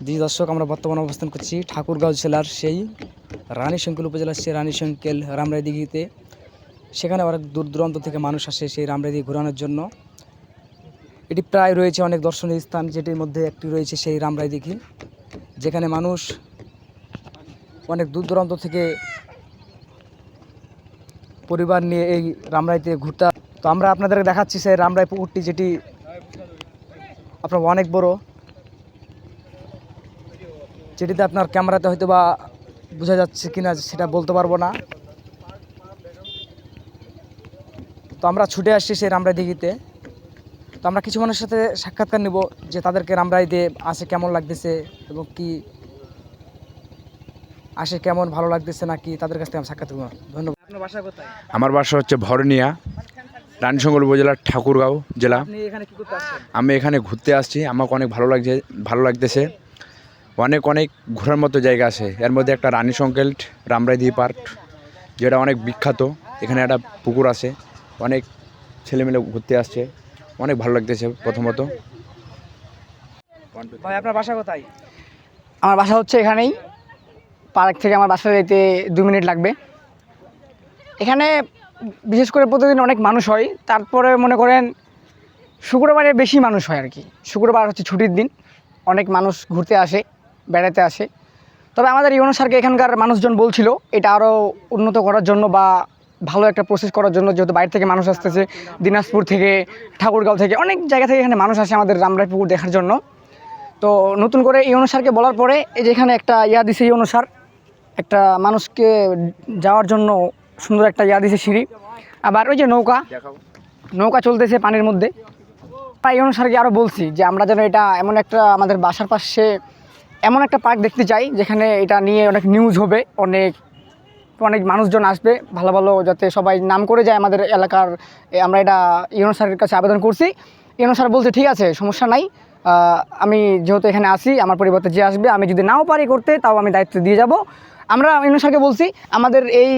জি দর্শক, আমরা বর্তমানে অবস্থান করছি ঠাকুরগাঁও জেলার সেই রানীশঙ্কেল উপজেলার সেই রানীশঙ্কেল রামরাই দিঘিতে। সেখানে অনেক দূর দূরান্ত থেকে মানুষ আসে সেই রামরাই দিঘি ঘোরানোর জন্য। এটি প্রায় রয়েছে অনেক দর্শনীয় স্থান, যেটির মধ্যে একটি রয়েছে সেই রামরাই দিঘি, যেখানে মানুষ অনেক দূর দূরান্ত থেকে পরিবার নিয়ে এই রামরাইতে ঘুরতে। তো আমরা আপনাদের দেখাচ্ছি সেই রামরাই পুকুরটি, যেটি আপনার অনেক বড়, যেটিতে আপনার ক্যামেরাতে হয়তো বা বোঝা যাচ্ছে কিনা সেটা বলতে পারবো না। তো আমরা ছুটে আসছি সেই রামরাই দিঘিতে। তো আমরা কিছু মানুষের সাথে সাক্ষাৎকার নেব, যে তাদেরকে রামরাইতে আসে কেমন লাগতেছে এবং কি আসে কেমন ভালো লাগতেছে নাকি, তাদের কাছ থেকে আমি সাক্ষাৎ করব। ধন্যবাদ। আপনার বাসা কোথায়? আমার বাসা হচ্ছে ভরনিয়া, রানীশঙ্কেল উপজেলার ঠাকুরগাঁও জেলা। আপনি এখানে কি করতে আসছেন? আমি এখানে ঘুরতে আসছি, আমাকে অনেক ভালো লাগতেছে। অনেক ঘোরার মতো জায়গা আছে, এর মধ্যে একটা রানীশঙ্কেল রামরাই দিঘি পার্ক, যেটা অনেক বিখ্যাত। এখানে একটা পুকুর আছে, অনেক ছেলেমেলে ঘুরতে আসছে, অনেক ভালো লাগতেছে। প্রথমত ভাই আপনার বাসা কোথায়? আমার বাসা হচ্ছে এখানেই, পার্ক থেকে আমার বাসা যেতে 2 মিনিট লাগবে। এখানে বিশেষ করে প্রতিদিন অনেক মানুষ হয়, তারপরে মনে করেন শুক্রবারে বেশি মানুষ হয় আর কি। শুক্রবার হচ্ছে ছুটির দিন, অনেক মানুষ ঘুরতে আসে, বেড়াতে আসে। তবে আমাদের ইউনো স্যারকে এখানকার মানুষজন বলছিল এটা আরও উন্নত করার জন্য বা ভালো একটা প্রসেস করার জন্য, যেহেতু বাইরে থেকে মানুষ আসতেছে, দিনাজপুর থেকে, ঠাকুরগাঁও থেকে, অনেক জায়গা থেকে এখানে মানুষ আসে আমাদের রামরাই পুকুর দেখার জন্য। তো নতুন করে ইউনো স্যারকে বলার পরে এই যে এখানে একটা দিছে ইউনো স্যার, একটা মানুষকে যাওয়ার জন্য সুন্দর একটা দিছে সিঁড়ি। আবার ওই যে নৌকা চলতেছে পানির মধ্যে। তাই ইউনো স্যারকে আরও বলছি যে আমরা যেন এটা এমন একটা আমাদের বাসার পাশে এমন একটা পার্ক দেখতে চাই, যেখানে এটা নিয়ে অনেক নিউজ হবে, অনেক মানুষজন আসবে, ভালো যাতে সবাই নাম করে যায় আমাদের এলাকার। আমরা এটা ইউনো স্যারের কাছে আবেদন করছি। ইউনো স্যার বলছে ঠিক আছে, সমস্যা নাই, আমি যেহেতু এখানে আসি, আমার পরিবর্তে যে আসবে, আমি যদি নাও পারি করতে তাও আমি দায়িত্ব দিয়ে যাব। আমরা ইউনো স্যারকে বলছি আমাদের এই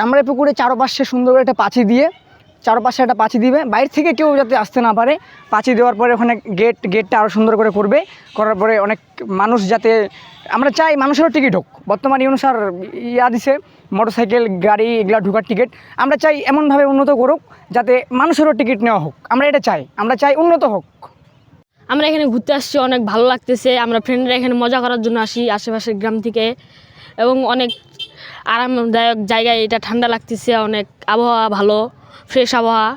রামরাই পুকুরে চারপাশে সুন্দর করে একটা পাঁচি দিয়ে, চারপাশে একটা পাঁচি দিবে, বাইরে থেকে কেউ যাতে আসতে না পারে। পাঁচি দেওয়ার পরে ওখানে গেটটা আরও সুন্দর করে করবে, করার পরে অনেক মানুষ যাতে, আমরা চাই মানুষেরও টিকিট হোক। বর্তমানে ইউনো স্যার দিছে মোটরসাইকেল গাড়ি এগুলা ঢোকার টিকিট, আমরা চাই এমনভাবে উন্নত করুক যাতে মানুষেরও টিকিট নেওয়া হোক। আমরা এটা চাই, আমরা চাই উন্নত হোক। আমরা এখানে ঘুরতে আসছি, অনেক ভালো লাগতেছে। আমরা ফ্রেন্ডরা এখানে মজা করার জন্য আসি আশেপাশের গ্রাম থেকে, এবং অনেক আরামদায়ক জায়গায়, এটা ঠান্ডা লাগতেছে, অনেক আবহাওয়া ভালো, ফ্রেশ আবহাওয়া।